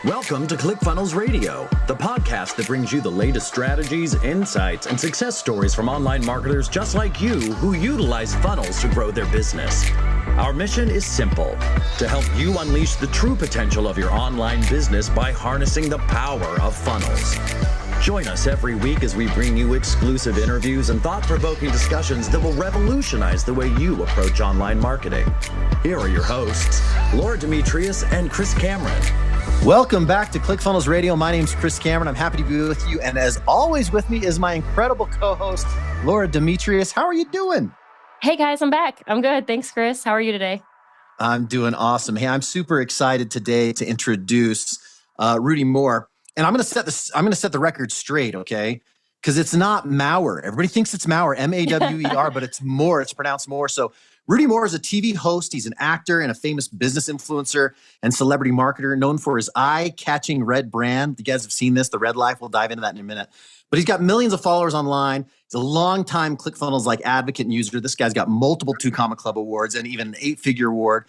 Welcome to ClickFunnels Radio, the podcast that brings you the latest strategies, insights, and success stories from online marketers just like you who utilize funnels to grow their business. Our mission is simple: to help you unleash the true potential of your online business by harnessing the power of funnels. Join us every week as we bring you exclusive interviews and thought-provoking discussions that will revolutionize the way you approach online marketing. Here are your hosts, Laura Demetrius and Chris Cameron. Welcome back to ClickFunnels Radio. My name's Chris Cameron. I'm happy to be with you. And as always with me is my incredible co-host, Laura Demetrius. How are you doing? Hey guys, I'm back. I'm good. Thanks, Chris. How are you today? I'm doing awesome. Hey, I'm super excited today to introduce Rudy Mawer. And I'm going to set the record straight, okay? Because it's not Mawer. Everybody thinks it's Mawer, M-A-W-E-R, but it's Moore. It's pronounced Moore. So Rudy Mawer is a TV host. He's an actor and a famous business influencer and celebrity marketer known for his eye-catching red brand. You guys have seen this, The Red Life. We'll dive into that in a minute. But he's got millions of followers online. He's a longtime ClickFunnels advocate and user. This guy's got multiple 2 Comma Club awards and even an 8-figure award.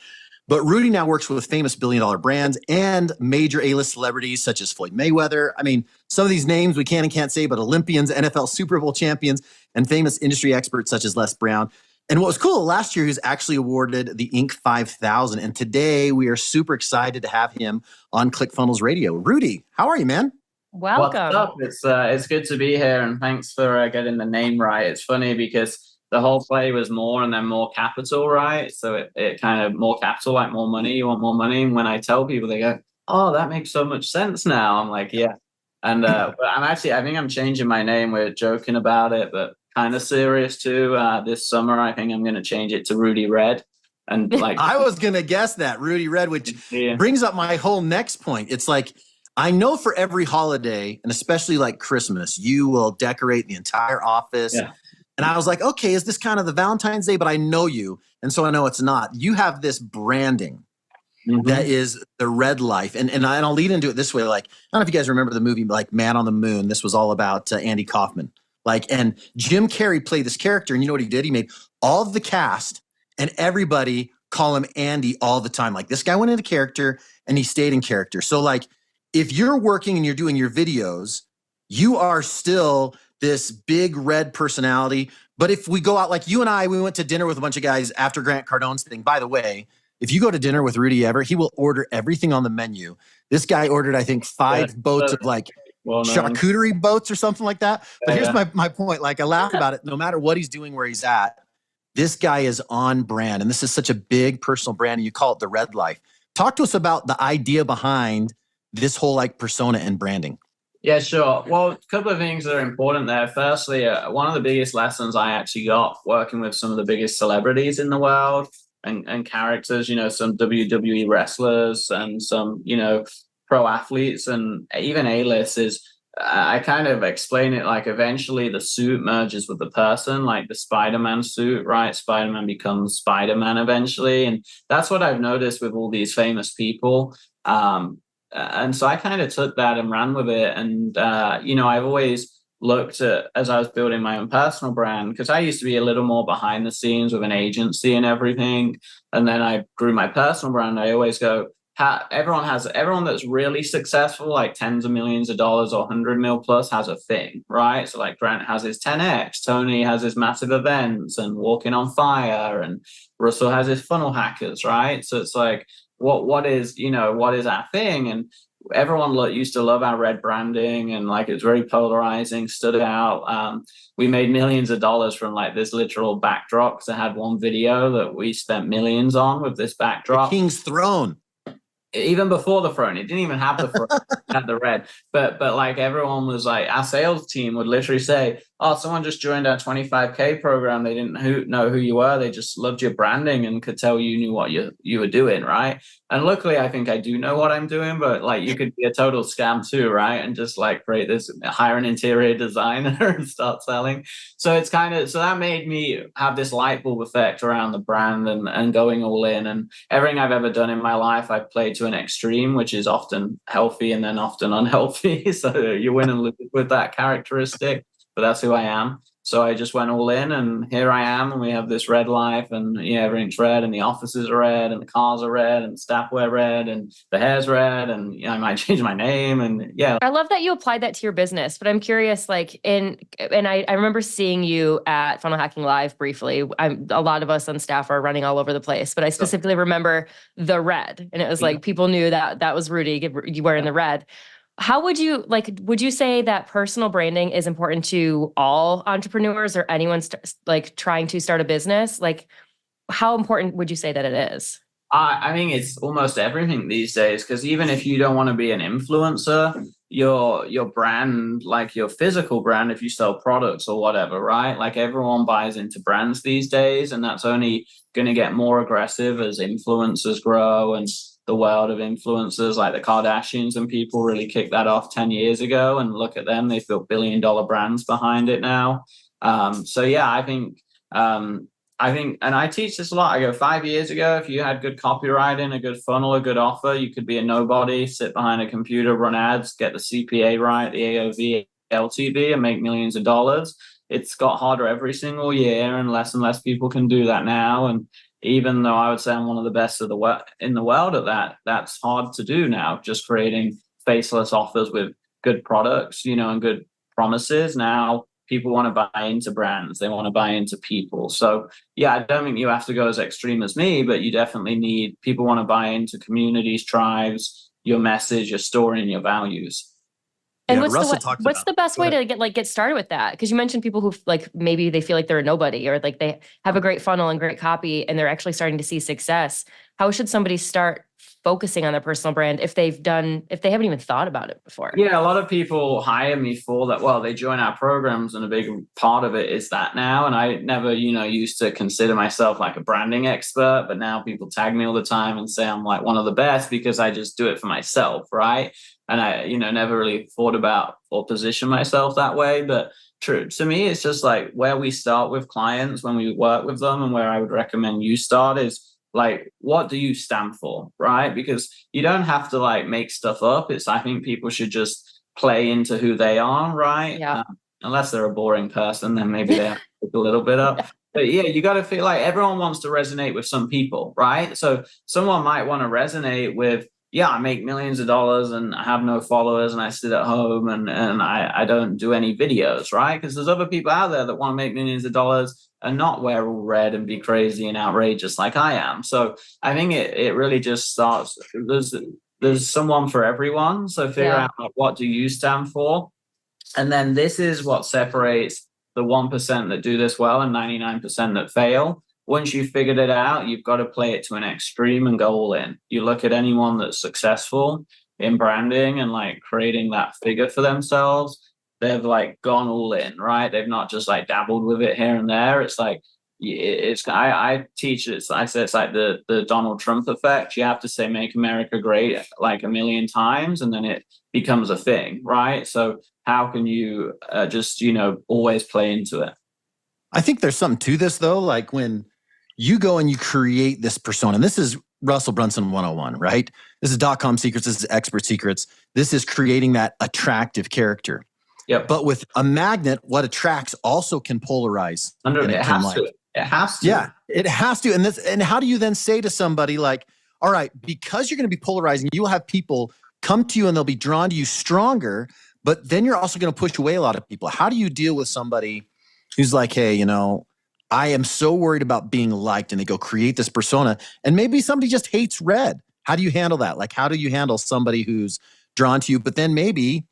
But Rudy now works with famous billion-dollar brands and major A-list celebrities such as Floyd Mayweather. I mean, some of these names we can and can't say, but Olympians, NFL Super Bowl champions, and famous industry experts such as Les Brown. And what was cool, last year he was actually awarded the Inc. 5000. And today we are super excited to have him on ClickFunnels Radio. Rudy, how are you, man? Welcome. What's up? It's good to be here, and thanks for getting the name right. It's funny because the whole play was more and then more capital, right? So it kind of more capital, like more money. You want more money. And when I tell people, they go, "Oh, that makes so much sense now." I'm like, yeah. And but I think I'm changing my name. We're joking about it, but kind of serious too. This summer, I think I'm going to change it to Rudy Red. And I was going to guess that, Rudy Red, which brings up my whole next point. It's like, I know for every holiday, and especially like Christmas, you will decorate the entire office. Yeah. And I was like, okay, is this kind of the Valentine's Day? But I know you. And so I know it's not. You have this branding that is the red life. And I'll lead into it this way. Like, I don't know if you guys remember the movie, like Man on the Moon. This was all about Andy Kaufman. And Jim Carrey played this character. And you know what he did? He made all of the cast and everybody call him Andy all the time. Like, this guy went into character and he stayed in character. So like, if you're working and you're doing your videos, you are still this big red personality. But if we go out, like you and I, we went to dinner with a bunch of guys after Grant Cardone's thing. By the way, if you go to dinner with Rudy ever, he will order everything on the menu. This guy ordered, I think, 5 boats of charcuterie boats or something like that. But here's my point. Like, I laugh about it. No matter what he's doing, where he's at, this guy is on brand. And this is such a big personal brand. And you call it the red life. Talk to us about the idea behind this whole persona and branding. Yeah, sure. Well, a couple of things that are important there. Firstly, one of the biggest lessons I actually got working with some of the biggest celebrities in the world and characters, some WWE wrestlers and some, pro athletes and even A-list is I kind of explain it like eventually the suit merges with the person, like the Spider-Man suit, right? Spider-Man becomes Spider-Man eventually. And that's what I've noticed with all these famous people. And so I kind of took that and ran with it. And, I've always looked at, as I was building my own personal brand, because I used to be a little more behind the scenes with an agency and everything. And then I grew my personal brand. I always go, everyone that's really successful, like tens of millions of dollars or 100 mil plus, has a thing, right? So like Grant has his 10X, Tony has his massive events and Walking on Fire, and Russell has his funnel hackers, right? So it's like, what is our thing? And everyone used to love our red branding, and it's very polarizing, stood out. We made millions of dollars from this literal backdrop, because I had one video that we spent millions on with this backdrop. The King's Throne. Even before the throne, it didn't even have the throne, it had the red. But everyone was our sales team would literally say, "Oh, someone just joined our 25K program. They didn't know who you were. They just loved your branding and could tell you knew what you were doing, right?" And luckily, I think I do know what I'm doing. But you could be a total scam too, right? And just create this, hire an interior designer and start selling. So it's so that made me have this light bulb effect around the brand and going all in. And everything I've ever done in my life, I've played to an extreme, which is often healthy and then often unhealthy. So you win and lose with that characteristic. But that's who I am. So I just went all in, and here I am, and we have this red life, and everything's red, and the offices are red, and the cars are red, and the staff wear red, and the hair's red, and I might change my name, and I love that you applied that to your business, but I'm curious, like and I remember seeing you at Funnel Hacking Live briefly. A lot of us on staff are running all over the place, but I specifically remember the red, and it was like people knew that was Rudy, you wearing the red. How would you say that personal branding is important to all entrepreneurs or anyone like trying to start a business? Like, how important would you say that it is? I think it's almost everything these days, because even if you don't want to be an influencer, your brand, like your physical brand, if you sell products or whatever, right? Like everyone buys into brands these days, and that's only going to get more aggressive as influencers grow, and the world of influencers like the Kardashians and people really kicked that off 10 years ago, and look at them, they've built billion-dollar brands behind it now. So yeah, I think, and I teach this a lot. I go, 5 years ago, if you had good copywriting, a good funnel, a good offer, you could be a nobody, sit behind a computer, run ads, get the CPA right, the AOV, LTV, and make millions of dollars. It's got harder every single year, and less people can do that now. And even though I would say I'm one of the best in the world at that, that's hard to do now. Just creating faceless offers with good products, and good promises. Now people want to buy into brands. They want to buy into people. So yeah, I don't think you have to go as extreme as me, but you definitely need, people want to buy into communities, tribes, your message, your story, and your values. And what's the best way to get started with that? Because you mentioned people who like maybe they feel like they're a nobody, or like they have a great funnel and great copy and they're actually starting to see success. How should somebody start focusing on their personal brand if they haven't even thought about it before? Yeah, a lot of people hire me for that. Well, they join our programs, and a big part of it is that now. And I never, used to consider myself like a branding expert, but now people tag me all the time and say I'm like one of the best because I just do it for myself, right? And I, never really thought about or position myself that way. But true, to me, it's just like where we start with clients when we work with them, and where I would recommend you start is like, what do you stand for, right? Because you don't have to like make stuff up. I think people should just play into who they are, right? Yeah. Unless they're a boring person, then maybe they have to pick a little bit up. But yeah, you got to feel like everyone wants to resonate with some people, right? So someone might want to resonate with, yeah, I make millions of dollars and I have no followers and I sit at home and I don't do any videos, right? Because there's other people out there that want to make millions of dollars and not wear all red and be crazy and outrageous like I am. So I think it really just starts, there's someone for everyone. So figure out what do you stand for? And then this is what separates the 1% that do this well and 99% that fail. Once you've figured it out, you've got to play it to an extreme and go all in. You look at anyone that's successful in branding and like creating that figure for themselves, they've like gone all in, right? They've not just like dabbled with it here and there. It's like, I teach it. I say it's like the Donald Trump effect. You have to say "Make America Great" like 1 million times, and then it becomes a thing, right? So how can you just always play into it? I think there's something to this though. Like when you go and you create this persona, and this is Russell Brunson 101, right? This is .com secrets. This is expert secrets. This is creating that attractive character. Yep. But with a magnet, what attracts also can polarize. It has to. Yeah, it has to. And how do you then say to somebody like, all right, because you're going to be polarizing, you will have people come to you and they'll be drawn to you stronger, but then you're also going to push away a lot of people. How do you deal with somebody who's like, hey, I am so worried about being liked, and they go create this persona, and maybe somebody just hates red. How do you handle that? Like, how do you handle somebody who's drawn to you, but then maybe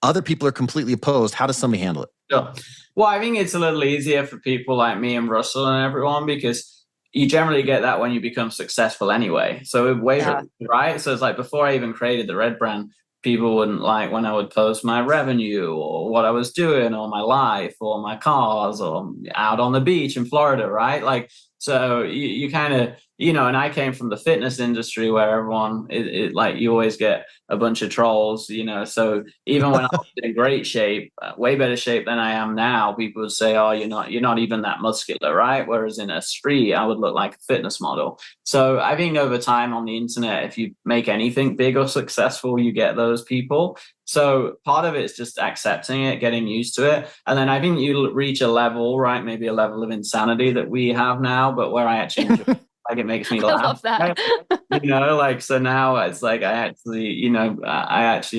other people are completely opposed? How does somebody handle it? Sure. Well, I think it's a little easier for people like me and Russell and everyone, because you generally get that when you become successful anyway. So right? So it's like before I even created the red brand, people wouldn't like when I would post my revenue or what I was doing or my life or my cars or out on the beach in Florida, right? Like, so you kind of, you know, and I came from the fitness industry where everyone, like you always get a bunch of trolls, you know. So even when I was in great shape, way better shape than I am now, people would say, "Oh, you're not even that muscular, right?" Whereas in a street, I would look like a fitness model. So I think over time on the internet, if you make anything big or successful, you get those people. So part of it is just accepting it, getting used to it. And then I think you reach a level, right? Maybe a level of insanity that we have now, but where I actually enjoy like it makes me laugh. I love that. You know, like, so now it's like I actually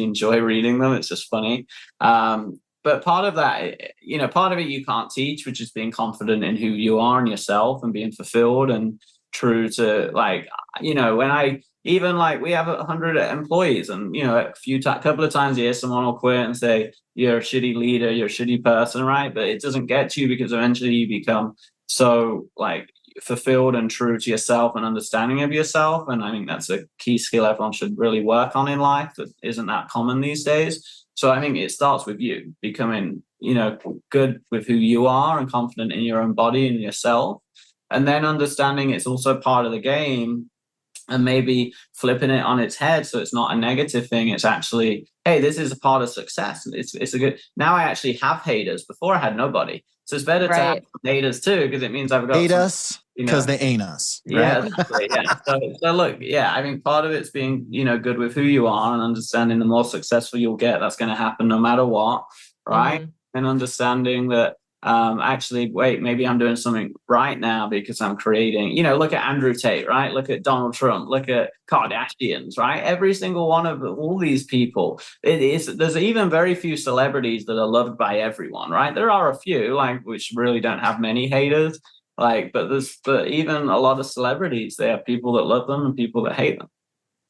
enjoy reading them. It's just funny. But part of that, you know, part of it you can't teach, which is being confident in who you are and yourself and being fulfilled and true to, like, you know, when I even, like, we have 100 employees, and, you know, couple of times a year someone will quit and say you're a shitty leader, you're a shitty person, right? But it doesn't get to you, because eventually you become so, like, fulfilled and true to yourself and understanding of yourself. And I think that's a key skill everyone should really work on in life that isn't that common these days. So I think it starts with you becoming, you know, good with who you are and confident in your own body and yourself, and then understanding it's also part of the game, and maybe flipping it on its head so it's not a negative thing. It's actually, hey, this is a part of success. It's a good, now I actually have haters. Before I had nobody. So it's better to have haters too, because it means I've got hate us because they ain't us. Right? Yeah, exactly. Yeah. So look, yeah, I think part of it's being, you know, good with who you are and understanding the more successful you'll get, that's going to happen no matter what, right? And understanding that actually, wait, maybe I'm doing something right now because I'm creating, you know, look at Andrew Tate, right? Look at Donald Trump, look at Kardashians, right? Every single one of all these people, there's even very few celebrities that are loved by everyone, right? There are a few, like, which really don't have many haters, like, but even a lot of celebrities, they have people that love them and people that hate them.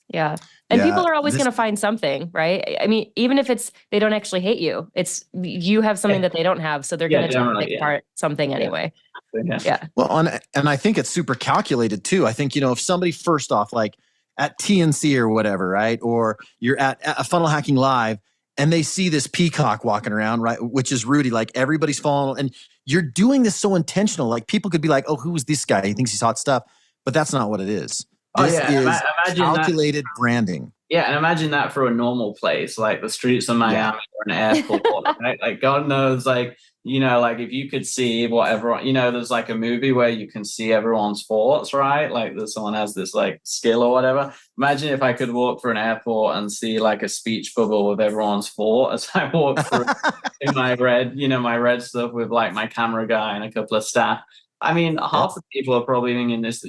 Yeah. And people are always going to find something, right? I mean, even if they don't actually hate you, it's, you have something that they don't have. So they're going to take part something anyway. Yeah. Well, and I think it's super calculated too. I think, you know, if somebody, first off, like at TNC or whatever, right? Or you're at a Funnel Hacking Live and they see this peacock walking around, right? Which is Rudy, like everybody's following, and you're doing this so intentional. Like people could be like, oh, who's this guy? He thinks he's hot stuff, but that's not what it is. This is calculated branding. Yeah, and imagine that for a normal place, like the streets of Miami or an airport, right? Like, God knows, like, you know, like if you could see what everyone, you know, there's like a movie where you can see everyone's thoughts, right? Like someone has this like skill or whatever. Imagine if I could walk through an airport and see like a speech bubble with everyone's thought as I walk through in my red stuff with like my camera guy and a couple of staff. I mean, half the people are probably thinking this.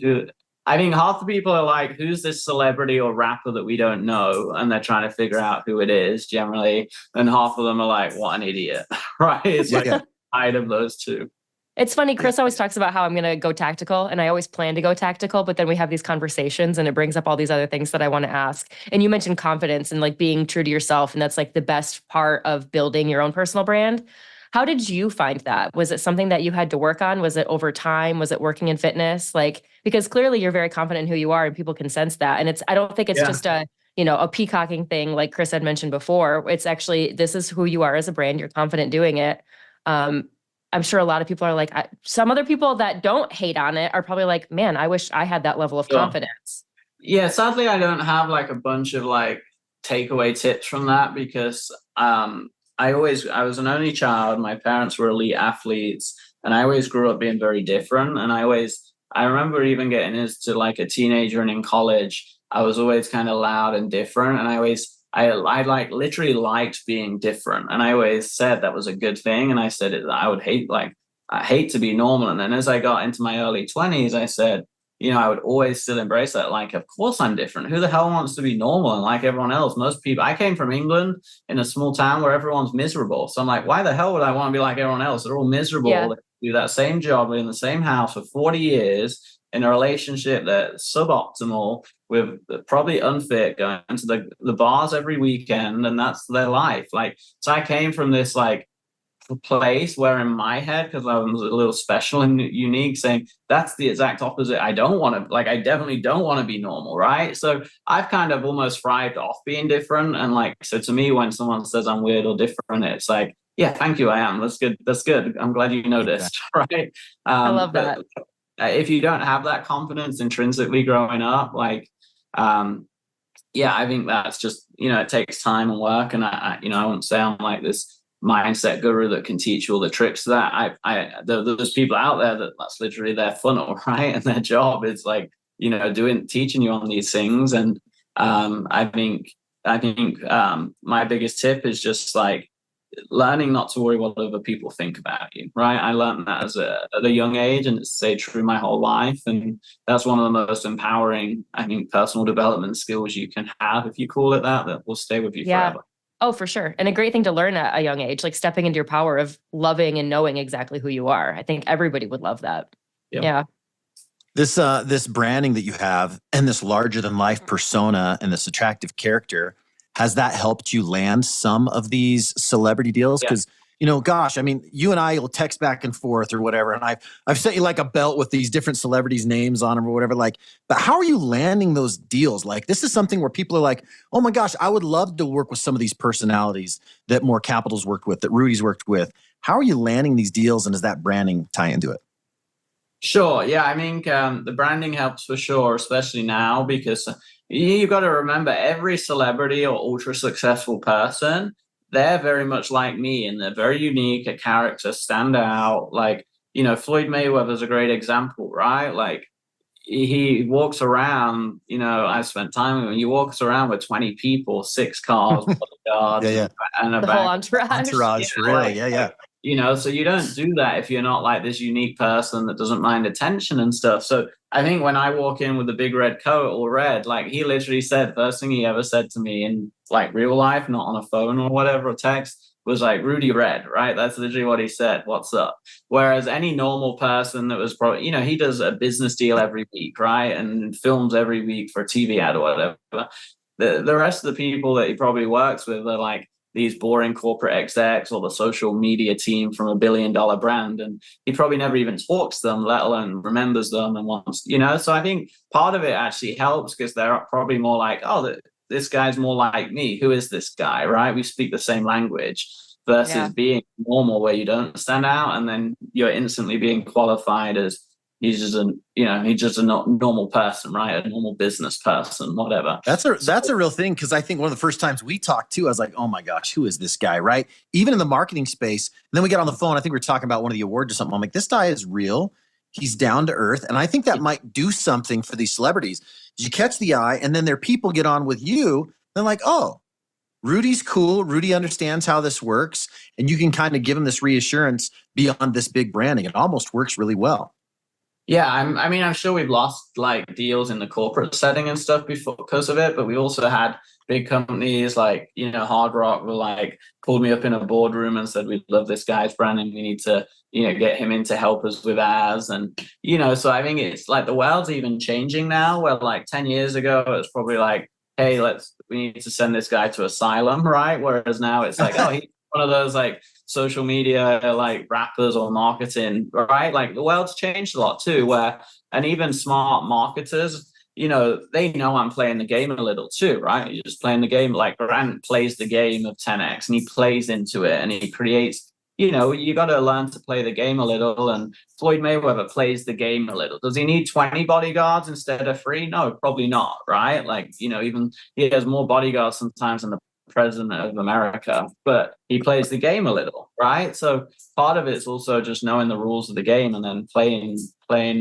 I think half the people are like, who's this celebrity or rapper that we don't know? And they're trying to figure out who it is generally. And half of them are like, what an idiot, right? It's like a side of those two. It's funny. Chris always talks about how I'm going to go tactical, and I always plan to go tactical, but then we have these conversations and it brings up all these other things that I want to ask. And you mentioned confidence and like being true to yourself. And that's like the best part of building your own personal brand. How did you find that? Was it something that you had to work on? Was it over time? Was it working in fitness? Like, because clearly you're very confident in who you are and people can sense that. And I don't think it's just a peacocking thing like Chris had mentioned before. It's actually, this is who you are as a brand. You're confident doing it. I'm sure a lot of people are like, some other people that don't hate on it are probably like, man, I wish I had that level of confidence. Yeah, sadly, I don't have like a bunch of like takeaway tips from that, because I was an only child. My parents were elite athletes, and I always grew up being very different. And I remember even getting into like a teenager and in college, I was always kind of loud and different. And I like literally liked being different. And I always said that was a good thing. And I said I hate to be normal. And then as I got into my early 20s, I said, you know, I would always still embrace that. Like, of course I'm different. Who the hell wants to be normal and like everyone else? Most people, I came from England in a small town where everyone's miserable. So I'm like, why the hell would I want to be like everyone else? They're all miserable. Yeah. They do that same job in the same house for 40 years in a relationship that's suboptimal, with probably unfit, going to the bars every weekend, and that's their life. Like, so I came from this like place where in my head, because I was a little special and unique, saying that's the exact opposite. I definitely don't want to be normal, right? So I've kind of almost thrived off being different. And like, so to me, when someone says I'm weird or different, it's like, yeah, thank you, I am. That's good. I'm glad you noticed, right? I love that. if you don't have that confidence intrinsically growing up, like, I think that's just, it takes time and work. And I won't say I'm like this mindset guru that can teach you all the tricks to that. There's people out there that's literally their funnel, right? And their job is like, teaching you on these things. And I think my biggest tip is just like learning not to worry what other people think about you, right? I learned that at a young age, and it's stayed true my whole life. And that's one of the most empowering, I think, personal development skills you can have, if you call it that will stay with you forever. Oh, for sure. And a great thing to learn at a young age, like stepping into your power of loving and knowing exactly who you are. I think everybody would love that. Yep. Yeah. This branding that you have and this larger than life persona and this attractive character, has that helped you land some of these celebrity deals? Because, gosh, I mean, you and I will text back and forth or whatever. And I've sent you like a belt with these different celebrities' names on them or whatever. Like, but how are you landing those deals? Like, this is something where people are like, oh my gosh, I would love to work with some of these personalities that More Capital's worked with, that Rudy's worked with. How are you landing these deals, and does that branding tie into it? Sure. Yeah. I mean, the branding helps for sure, especially now, because you've got to remember every celebrity or ultra successful person, they're very much like me, and they're very unique, a character, stand out. Like, Floyd Mayweather's a great example, right? Like, he walks around, I spent time with him. He walks around with 20 people, 6 cars, bodyguards, and a the whole entourage. Entourage, for real. Yeah. So you don't do that if you're not like this unique person that doesn't mind attention and stuff. So I think when I walk in with a big red coat, all red, like he literally said, first thing he ever said to me in like real life, not on a phone or whatever, or text, was like, Rudy Red, right? That's literally what he said. What's up? Whereas any normal person that was probably, he does a business deal every week, right? And films every week for a TV ad or whatever. The rest of the people that he probably works with are like these boring corporate execs or the social media team from $1 billion brand. And he probably never even talks to them, let alone remembers them and wants, So I think part of it actually helps because they're probably more like, oh, this guy's more like me. Who is this guy, right? We speak the same language versus being normal where you don't stand out and then you're instantly being qualified as he's just a normal person, right? A normal business person, whatever. That's a real thing, because I think one of the first times we talked too, I was like, oh my gosh, who is this guy, right? Even in the marketing space. And then we get on the phone. I think we were talking about one of the awards or something. I'm like, this guy is real. He's down to earth. And I think that might do something for these celebrities. You catch the eye, and then their people get on with you. They're like, oh, Rudy's cool. Rudy understands how this works. And you can kind of give him this reassurance beyond this big branding. It almost works really well. Yeah, I'm sure we've lost like deals in the corporate setting and stuff before because of it, but we also had big companies like, Hard Rock were like pulled me up in a boardroom and said, we love this guy's brand and we need to, get him in to help us with ours. And, so I think it's like the world's even changing now, where like 10 years ago, it's probably like, hey, we need to send this guy to asylum, right? Whereas now it's like, oh, he's one of those like social media like rappers or marketing, right? Like the world's changed a lot too, and even smart marketers, they know I'm playing the game a little too, right? You're just playing the game. Like Grant plays the game of 10x and he plays into it and he creates, you got to learn to play the game a little. And Floyd Mayweather plays the game a little. Does he need 20 bodyguards instead of 3? No, probably not, right? Like, even he has more bodyguards sometimes than the president of America, but he plays the game a little, right? So part of it's also just knowing the rules of the game and then playing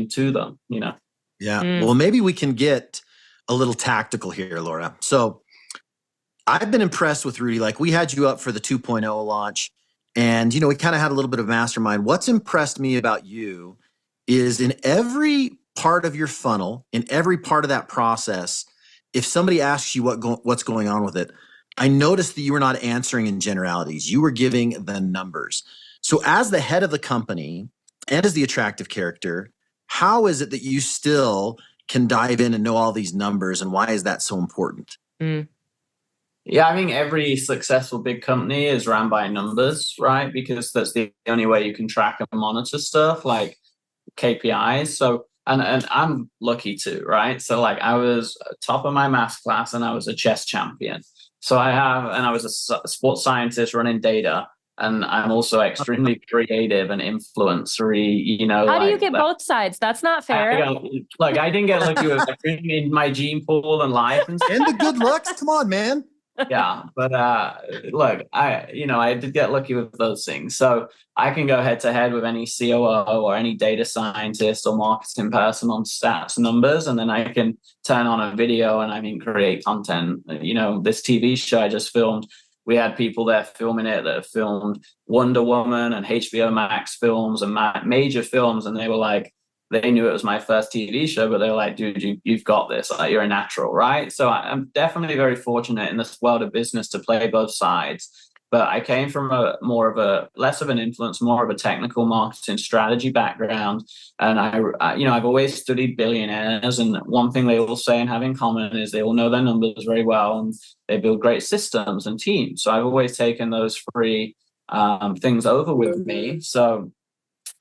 to them, Yeah. Well, maybe we can get a little tactical here, Laura. So I've been impressed with Rudy. Like, we had you up for the 2.0 launch, and we kind of had a little bit of mastermind. What's impressed me about you is in every part of your funnel, in every part of that process, if somebody asks you what's going on with it, I noticed that you were not answering in generalities. You were giving the numbers. So as the head of the company and as the attractive character, how is it that you still can dive in and know all these numbers, and why is that so important? Yeah, I think every successful big company is run by numbers, right? Because that's the only way you can track and monitor stuff like KPIs. So, and I'm lucky too, right? So like I was top of my math class and I was a chess champion. So I was a sports scientist running data. And I'm also extremely creative and influencery, you know. How do you get both sides? That's not fair. Look, I didn't get lucky with everything in my gene pool and life and the good looks. Come on, man. Yeah, but look, I did get lucky with those things. So I can go head to head with any COO or any data scientist or marketing person on stats numbers, and then I can turn on a video and create content. You know, this TV show I just filmed, we had people there filming it that have filmed Wonder Woman and HBO Max films and major films, and they were like, they knew it was my first TV show, but they were like, dude, you've got this. Like, you're a natural, right? So I'm definitely very fortunate in this world of business to play both sides. But I came from less of an influence, more of a technical marketing strategy background. And I've always studied billionaires. And one thing they all say and have in common is they all know their numbers very well and they build great systems and teams. So I've always taken those three things over with me. So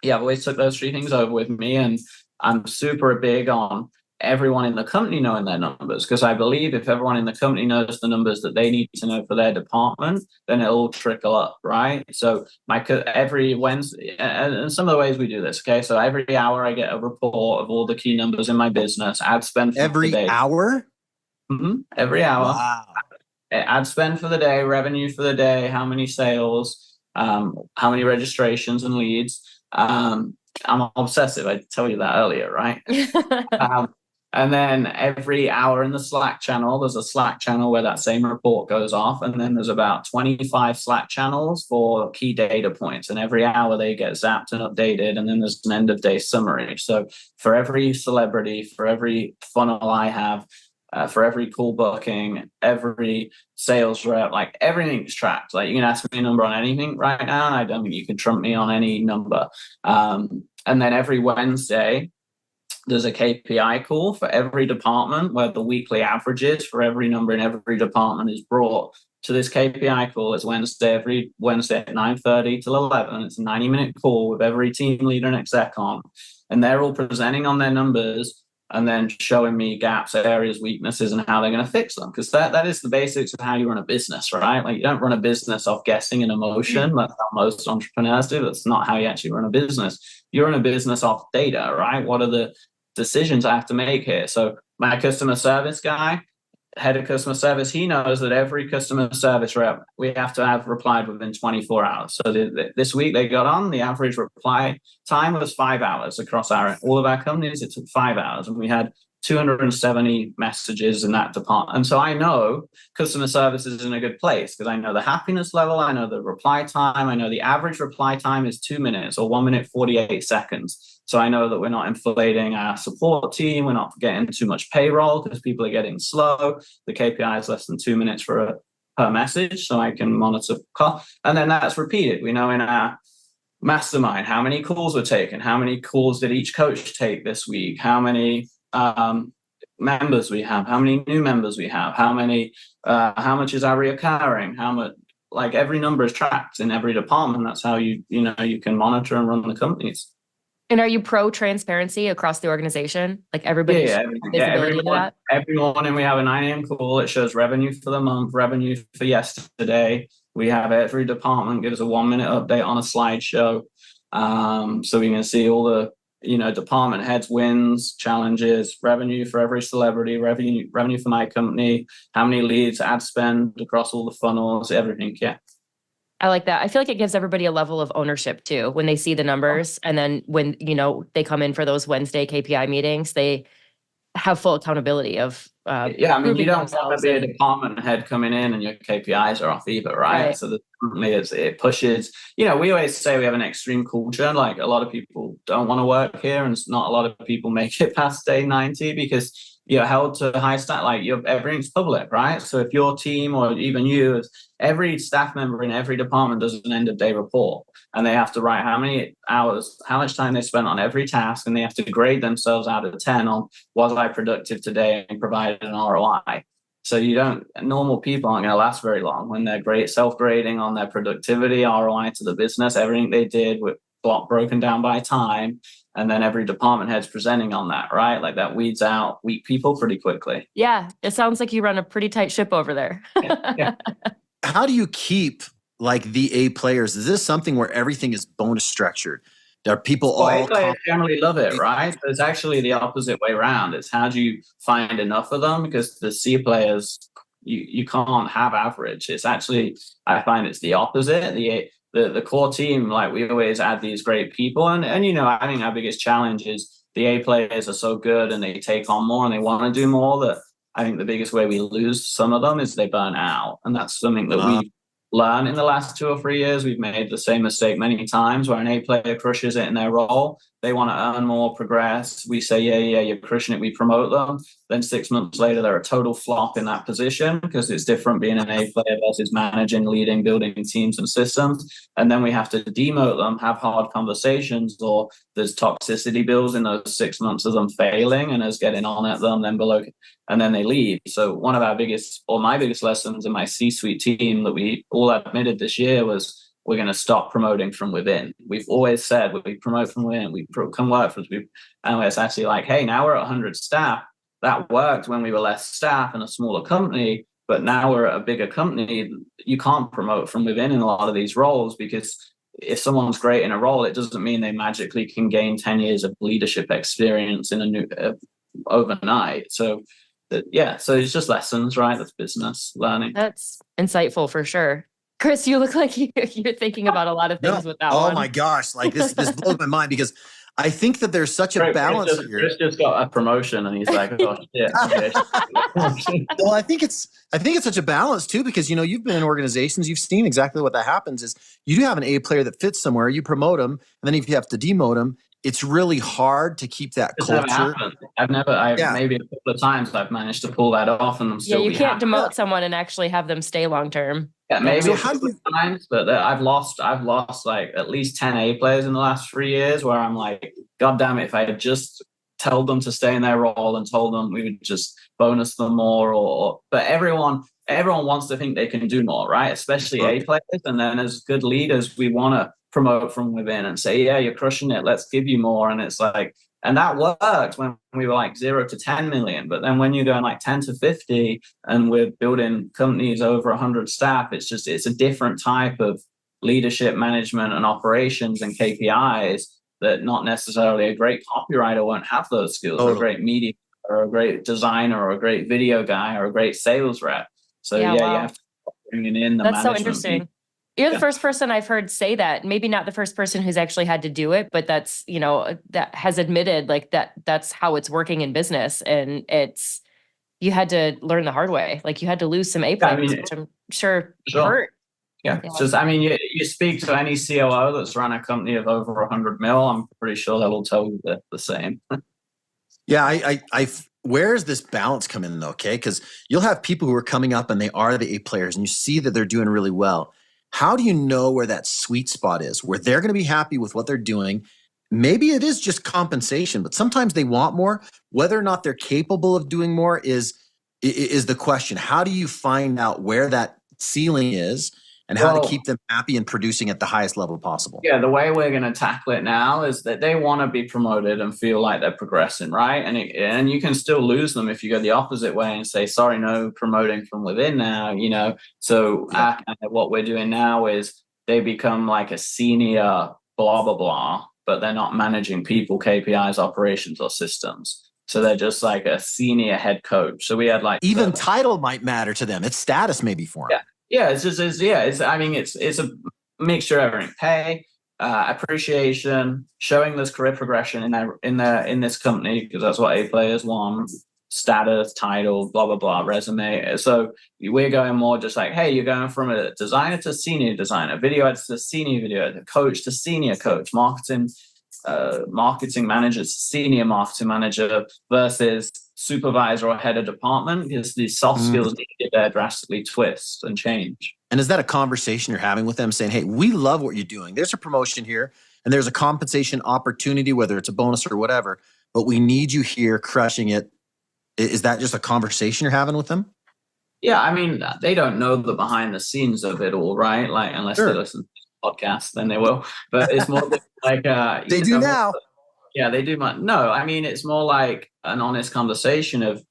yeah, I've always took those three things over with me, and I'm super big on everyone in the company knowing their numbers, because I believe if everyone in the company knows the numbers that they need to know for their department, then it'll all trickle up, right? So every Wednesday, and some of the ways we do this, okay? So every hour I get a report of all the key numbers in my businany ad spend for every the day. Hour? Mm-hmm. Every hour. Wow. Ad spend for the day, revenue for the day, how many sales, how many registrations and leads. I'm obsessive. I tell you that earlier, right? And then every hour in the Slack channel, there's a Slack channel where that same report goes off. And then there's about 25 Slack channels for key data points. And every hour they get zapped and updated. And then there's an end of day summary. So for every celebrity, for every funnel I have, for every call booking, every sales rep, like everything's tracked. Like you can ask me a number on anything right now, and I don't think you can trump me on any number. And then every Wednesday, there's a KPI call for every department where the weekly averages for every number in every department is brought to this KPI call. It's every Wednesday at 9:30 till 11. It's a 90-minute call with every team leader and exec on, and they're all presenting on their numbers and then showing me gaps, areas, weaknesses, and how they're going to fix them. Because that is the basics of how you run a business, right? Like you don't run a business off guessing and emotion. That's how most entrepreneurs do. That's not how you actually run a business. You run a business off data, right? What are the decisions I have to make here? So my customer service guy, head of customer service, he knows that every customer service rep we have to have replied within 24 hours. So this week they got on, the average reply time was 5 hours across all of our companies. It took 5 hours, and we had 270 messages in that department. And so I know customer service is in a good place because I know the happiness level, I know the reply time, I know the average reply time is 2 minutes or 1 minute 48 seconds. So I know that we're not inflating our support team. We're not getting too much payroll because people are getting slow. The KPI is less than 2 minutes per message, so I can monitor cost. And then that's repeated. We know in our mastermind how many calls were taken, how many calls did each coach take this week, how many members we have, how many new members we have, how much is our reoccurring, how much. Like every number is tracked in every department. That's how you can monitor and run the companies. And are you pro transparency across the organization? Like everybody visibility into that? Every morning we have a 9 a.m. call. It shows revenue for the month, revenue for yesterday. We have every department gives a 1 minute update on a slideshow. So we can see all the department heads, wins, challenges, revenue for every celebrity, revenue for my company, how many leads, ad spend across all the funnels, everything. Yeah. I like that. I feel like it gives everybody a level of ownership too when they see the numbers. And then when, they come in for those Wednesday KPI meetings, they have full accountability of you don't want to be a department head coming in and your KPIs are off either, right? So it pushes, we always say we have an extreme culture. Like a lot of people don't want to work here, and not a lot of people make it past day 90 because you're held to high stat, like everything's public, right? So if your team or even you, every staff member in every department does an end of day report, and they have to write how many hours, how much time they spent on every task, and they have to grade themselves out of 10 on was I productive today and provided an ROI. So normal people aren't going to last very long when they're great self-grading on their productivity, ROI to the business, everything they did with broken down by time. And then every department head's presenting on that, right? Like that weeds out weak people pretty quickly. Yeah. It sounds like you run a pretty tight ship over there. Yeah. How do you keep like the A players? Is this something where everything is bonus structured? Are people A players generally love it, right? It's actually the opposite way around. It's how do you find enough of them? Because the C players, you can't have average. It's actually, I find it's the opposite. The core team, like we always add these great people, and I think our biggest challenge is the A players are so good and they take on more and they want to do more, that I think the biggest way we lose some of them is they burn out. And that's something that we've learned in the last 2 or 3 years. We've made the same mistake many times where an A player crushes it in their role. They want to earn more, progress. We say, yeah, you're crushing it. We promote them. Then 6 months later, they're a total flop in that position because it's different being an A player versus managing, leading, building teams and systems. And then we have to demote them, have hard conversations, or there's toxicity bills in those 6 months of them failing and us getting on at them, then below, and then they leave. So one of our biggest, or my biggest lessons in my C-suite team that we all admitted this year was, we're going to stop promoting from within. We've always said we promote from within, we come work for us. And it's actually like, hey, now we're at 100 staff. That worked when we were less staff and a smaller company, but now we're at a bigger company. You can't promote from within in a lot of these roles, because if someone's great in a role, it doesn't mean they magically can gain 10 years of leadership experience in a new overnight. So so it's just lessons, right? That's business learning. That's insightful for sure. Chris, you look like you're thinking about a lot of things with that one. Oh my gosh. Like this blows my mind, because I think that there's such a balance here. Chris just got a promotion and he's like, oh shit. Okay. Well, I think it's such a balance too, because you've been in organizations, you've seen exactly what that happens is you do have an A player that fits somewhere, you promote them, and then if you have to demote them, it's really hard to keep that culture. Maybe a couple of times I've managed to pull that off, and I'm still. Yeah, you can't demote someone and actually have them stay long term. Yeah, maybe so a couple of times, but I've lost like at least 10 A players in the last 3 years where I'm like, God damn it, if I had just told them to stay in their role and told them we would just bonus them more, but everyone wants to think they can do more, right? Especially A players. And then as good leaders, we want to promote from within and say, yeah, you're crushing it, let's give you more. And it's like, and that worked when we were like 0 to 10 million. But then when you're going like 10 to 50 and we're building companies over 100 staff, it's a different type of leadership, management and operations and KPIs that not necessarily a great copywriter won't have those skills, or a great media or a great designer or a great video guy or a great sales rep. So you have to bring in the That's management. so interesting. You're the first person I've heard say that. Maybe not the first person who's actually had to do it, but that's, that has admitted like that's how it's working in business. And you had to learn the hard way. Like you had to lose some A players, which I'm sure hurt. Yeah. Just, you speak to any COO that's run a company of over 100 mil, I'm pretty sure they will tell you the same. Yeah. Where's this balance come in though? Okay. Cause you'll have people who are coming up and they are the A players and you see that they're doing really well. How do you know where that sweet spot is, where they're going to be happy with what they're doing? Maybe it is just compensation, but sometimes they want more. Whether or not they're capable of doing more is the question. How do you find out where that ceiling is and how to keep them happy and producing at the highest level possible? Yeah, the way we're going to tackle it now is that they want to be promoted and feel like they're progressing, right? And you can still lose them if you go the opposite way and say, sorry, no promoting from within now, So what we're doing now is they become like a senior blah, blah, blah, but they're not managing people, KPIs, operations, or systems. So they're just like a senior head coach. So we had like... Even title might matter to them. It's status maybe for them. Yeah, it's a mixture of everything: pay, appreciation, showing this career progression in this company, because that's what A players want. Status, title, blah blah blah, resume. So we're going more just like, hey, you're going from a designer to senior designer, video editor to senior video editor, coach to senior coach, marketing manager to senior marketing manager versus supervisor or head of department, because these soft skills needed there drastically twist and change. And is that a conversation you're having with them saying, hey, we love what you're doing. There's a promotion here and there's a compensation opportunity, whether it's a bonus or whatever, but we need you here crushing it. Is that just a conversation you're having with them? Yeah, they don't know the behind the scenes of it all, right? Like, unless they listen to the podcast, then they will. But it's more like they do now. Yeah, they do. It's more like an honest conversation of,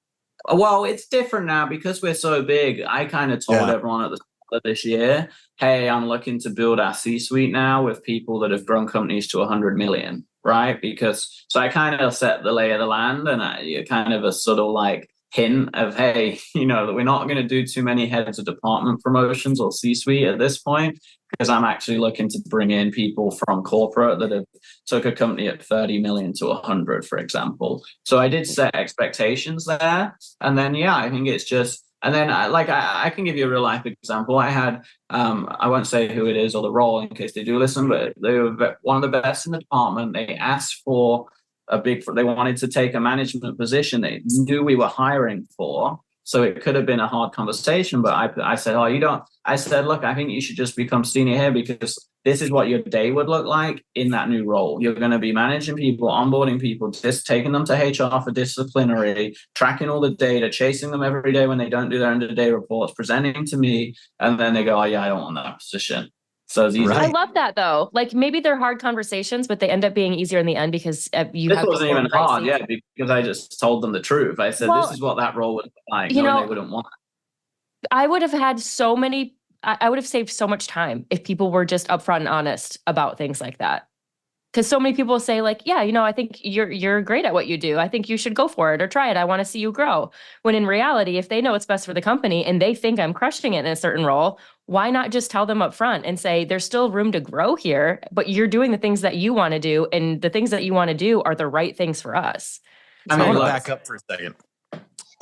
well, it's different now because we're so big. I kind of told everyone at the this year, hey, I'm looking to build our C-suite now with people that have grown companies to 100 million, right? Because so I kind of set the lay of the land, and kind of a sort of like hint of, hey, that we're not going to do too many heads of department promotions or C-suite at this point, because I'm actually looking to bring in people from corporate that have took a company at 30 million to 100, for example. So I did set expectations there. And then, I think it's just, and then I can give you a real life example. I had, I won't say who it is or the role in case they do listen, but they were one of the best in the department. They asked for they wanted to take a management position they knew we were hiring for. So it could have been a hard conversation, but I said, I said, look, I think you should just become senior here, because this is what your day would look like in that new role. You're going to be managing people, onboarding people, just taking them to HR for disciplinary, tracking all the data, chasing them every day when they don't do their end of the day reports, presenting to me. And then they go, oh yeah, I don't want that position. So it's easy. Right. I love that though. Like maybe they're hard conversations, but they end up being easier in the end because this wasn't even hard, because I just told them the truth. I said, this is what that role would look like, knowing they wouldn't want it. I would have had I would have saved so much time if people were just upfront and honest about things like that. Because so many people say like, yeah, I think you're great at what you do. I think you should go for it or try it. I want to see you grow. When in reality, if they know what's best for the company and they think I'm crushing it in a certain role, why not just tell them up front and say, there's still room to grow here, but you're doing the things that you want to do. And the things that you want to do are the right things for us. I want to back up for a second.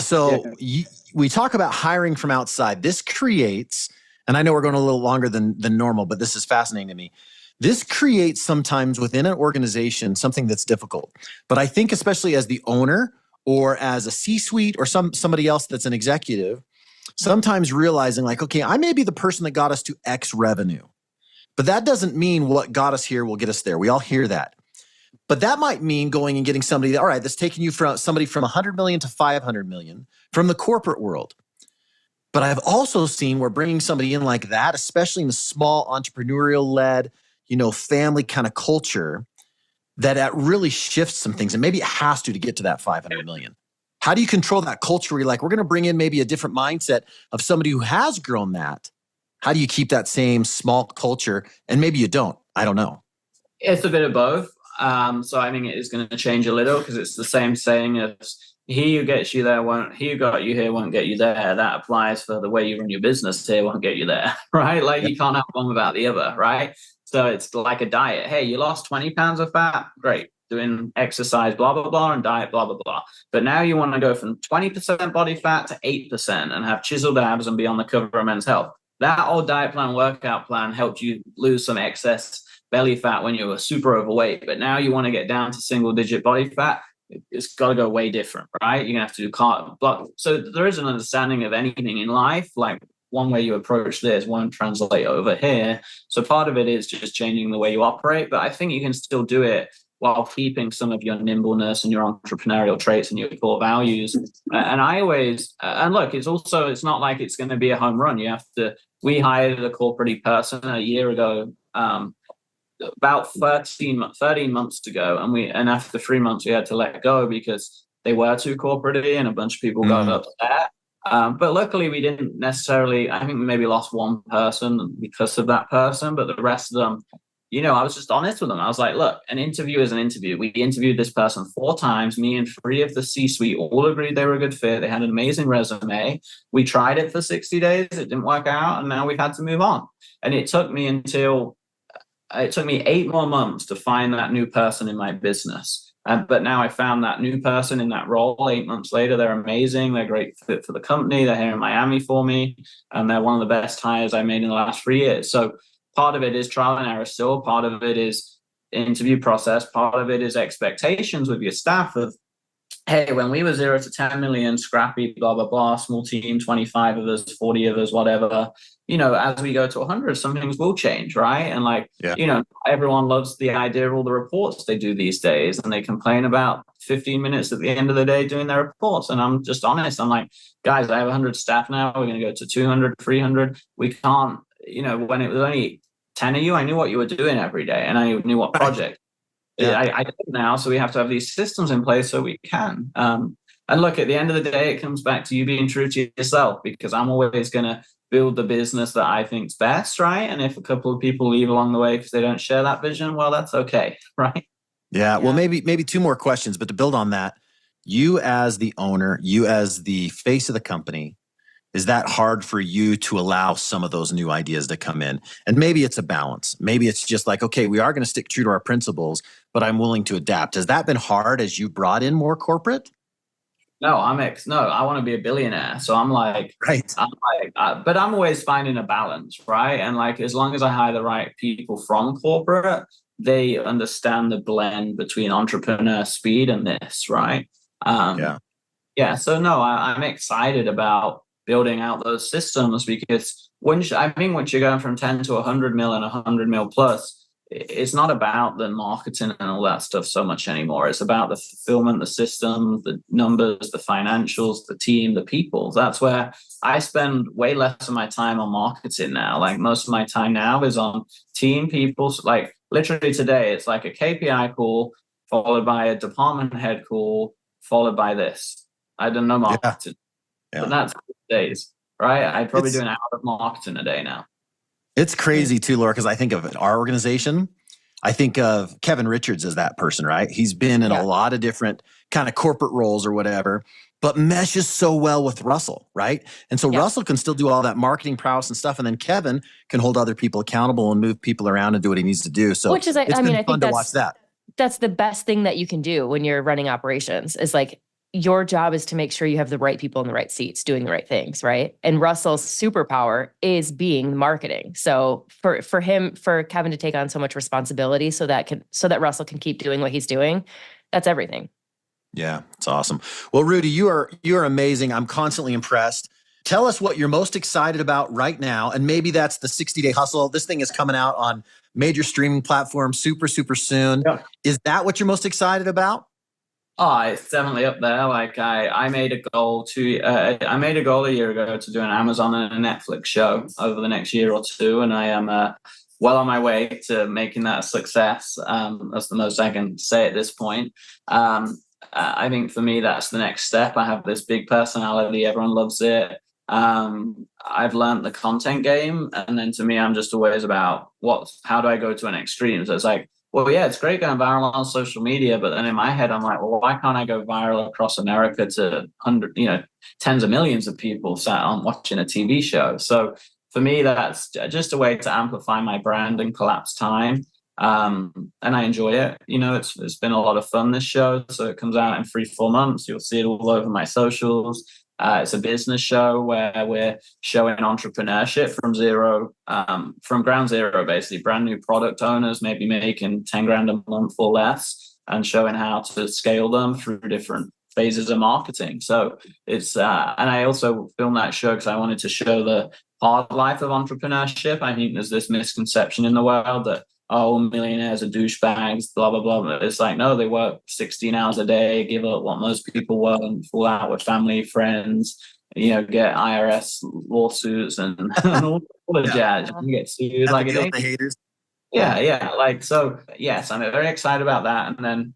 So we talk about hiring from outside. This creates, and I know we're going a little longer than normal, but this is fascinating to me. This creates sometimes within an organization something that's difficult. But I think especially as the owner or as a C-suite or somebody else that's an executive, sometimes realizing like, okay, I may be the person that got us to X revenue, but that doesn't mean what got us here will get us there. We all hear that. But that might mean going and getting somebody that, all right, that's taking you from somebody from 100 million to 500 million from the corporate world. But I've also seen where bringing somebody in like that, especially in the small entrepreneurial-led, family kind of culture, that really shifts some things. And maybe it has to get to that 500 million. How do you control that culture where you're like, we're going to bring in maybe a different mindset of somebody who has grown that? How do you keep that same small culture? And maybe you don't. I don't know. It's a bit of both. So I think it is going to change a little, because it's the same saying as he who gets you there he who got you here won't get you there. That applies for the way you run your business here, won't get you there, right? Like you can't have one without the other, right? So it's like a diet. Hey, you lost 20 pounds of fat. Great. Doing exercise, blah, blah, blah, and diet, blah, blah, blah. But now you want to go from 20% body fat to 8% and have chiseled abs and be on the cover of Men's Health. That old diet plan, workout plan helped you lose some excess belly fat when you were super overweight. But now you want to get down to single digit body fat. It's got to go way different, right? You're going to have to do carb. So there is an understanding of anything in life, like one way you approach this won't translate over here. So part of it is just changing the way you operate. But I think you can still do it while keeping some of your nimbleness and your entrepreneurial traits and your core values. And I always, and look, it's not like it's going to be a home run. We hired a corporate person a year ago, about 13 months ago. And after 3 months, we had to let go because they were too corporate and a bunch of people got upset. But luckily we didn't necessarily, I think we maybe lost one person because of that person, but the rest of them, I was just honest with them. I was like, look, an interview is an interview. We interviewed this person 4 times. Me and 3 of the C-suite all agreed they were a good fit. They had an amazing resume. We tried it for 60 days. It didn't work out. And now we've had to move on. And it took me 8 more months to find that new person in my business. But now I found that new person in that role 8 months later. They're amazing. They're a great fit for the company. They're here in Miami for me. And they're one of the best hires I made in the last 3 years. So part of it is trial and error still. Part of it is interview process. Part of it is expectations with your staff of, hey, when we were 0 to 10 million, scrappy, blah, blah, blah, small team, 25 of us, 40 of us, whatever, as we go to 100, some things will change, right? And everyone loves the idea of all the reports they do these days, and they complain about 15 minutes at the end of the day doing their reports. And I'm just honest. I'm like, guys, I have 100 staff now. We're going to go to 200, 300. We can't, when it was only 10 of you, I knew what you were doing every day, and I knew what project. I don't now, so we have to have these systems in place so we can. And look, at the end of the day, it comes back to you being true to yourself, because I'm always going to build the business that I think's best, right? And if a couple of people leave along the way because they don't share that vision, well, that's okay, right? Yeah. Well, maybe two more questions, but to build on that, you as the owner, you as the face of the company, is that hard for you to allow some of those new ideas to come in? And maybe it's a balance. Maybe it's just like, okay, we are going to stick true to our principles, but I'm willing to adapt. Has that been hard as you brought in more corporate? No, I want to be a billionaire. So I'm like, right. But I'm always finding a balance, right? And like, as long as I hire the right people from corporate, they understand the blend between entrepreneur speed and this, right? Yeah. So no, I'm excited about building out those systems, because once you're going from 10 to 100 mil and 100 mil plus, it's not about the marketing and all that stuff so much anymore. It's about the fulfillment, the system, the numbers, the financials, the team, the people. That's where I spend way less of my time on marketing now. Like, most of my time now is on team, people. Like, literally today, it's like a KPI call followed by a department head call followed by this. I don't know marketing. But that's days, right? I'd probably do an hour of marketing a day now. It's crazy too, Laura, because I think of our organization. I think of Kevin Richards as that person, right? He's been in a lot of different kind of corporate roles or whatever, but meshes so well with Russell, right? And so Russell can still do all that marketing prowess and stuff, and then Kevin can hold other people accountable and move people around and do what he needs to do. So which is, I think to watch that. That's the best thing that you can do when you're running operations, is like, your job is to make sure you have the right people in the right seats doing the right things, right? And Russell's superpower is being marketing. So for Kevin to take on so much responsibility so that Russell can keep doing what he's doing, that's everything. Yeah, it's awesome. Well, Rudy, you are amazing. I'm constantly impressed. Tell us what you're most excited about right now, and maybe that's the 60-day hustle. This thing is coming out on major streaming platforms super, super soon. Yeah. Is that what you're most excited about? Oh, it's definitely up there. Like, I made a goal a year ago to do an Amazon and a Netflix show over the next year or two, and I am well on my way to making that a success. That's the most I can say at this point. I think for me, that's the next step. I have this big personality; everyone loves it. I've learned the content game, and then to me, I'm just always about how do I go to an extreme? So it's like, well, yeah, it's great going viral on social media, but then in my head, I'm like, well, why can't I go viral across America to tens of millions of people sat on watching a TV show? So for me, that's just a way to amplify my brand and collapse time. And I enjoy it. It's been a lot of fun, this show. So it comes out in 3-4 months. You'll see it all over my socials. It's a business show where we're showing entrepreneurship from ground zero, basically brand new product owners, maybe making 10 grand a month or less, and showing how to scale them through different phases of marketing. So it's, and I also filmed that show because I wanted to show the hard life of entrepreneurship. I think there's this misconception in the world that, oh, millionaires are douchebags, blah, blah, blah. But it's like, no, they work 16 hours a day, give up what most people won't, fall out with family, friends, get IRS lawsuits and all the jazz. You get sued like it. The haters. Yeah. Like, so yes, I'm very excited about that. And then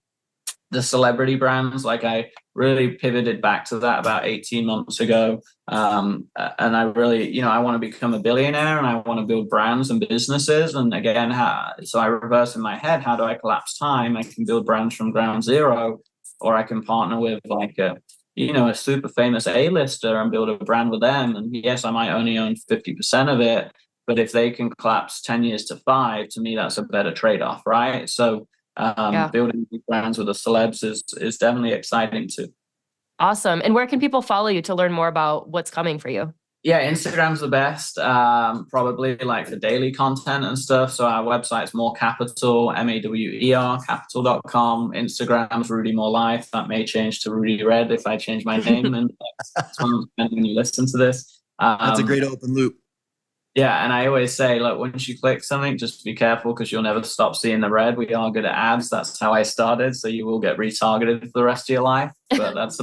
the celebrity brands, like, I really pivoted back to that about 18 months ago. And I really, I want to become a billionaire, and I want to build brands and businesses. And again, so I reverse in my head, how do I collapse time? I can build brands from ground zero, or I can partner with like a super famous A-lister and build a brand with them. And yes, I might only own 50% of it, but if they can collapse 10 years to 5, to me, that's a better trade-off, right? So building brands with the celebs is definitely exciting too. Awesome. And where can people follow you to learn more about what's coming for you? Yeah, Instagram's the best. Probably like the daily content and stuff. So our website's More Capital, Mawer, capital.com. Instagram's Rudy More Life. That may change to Rudy Red if I change my name. And when you listen to this. That's a great open loop. Yeah, and I always say, look, once you click something, just be careful, because you'll never stop seeing the red. We are good at ads. That's how I started. So you will get retargeted for the rest of your life. But that's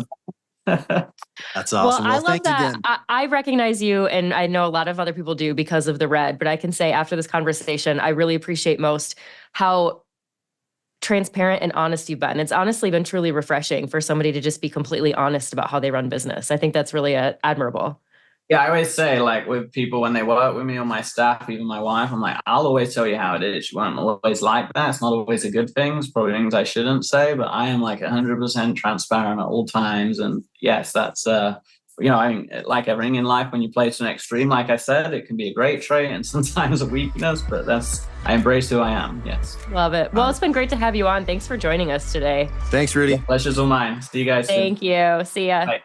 That's awesome. Well, I love that. I recognize you, and I know a lot of other people do because of the red. But I can say after this conversation, I really appreciate most how transparent and honest you've been. It's honestly been truly refreshing for somebody to just be completely honest about how they run business. I think that's really admirable. Yeah, I always say, like, with people when they work with me or my staff, even my wife, I'm like, I'll always tell you how it is. You won't always like that. It's not always a good thing. It's probably things I shouldn't say, but I am like 100% transparent at all times. And yes, that's I mean, like everything in life, when you play to an extreme, like I said, it can be a great trait and sometimes a weakness, but I embrace who I am. Yes. Love it. Well, it's been great to have you on. Thanks for joining us today. Thanks, Rudy. Pleasure's all mine. See you guys soon. Thank you. See ya. Bye.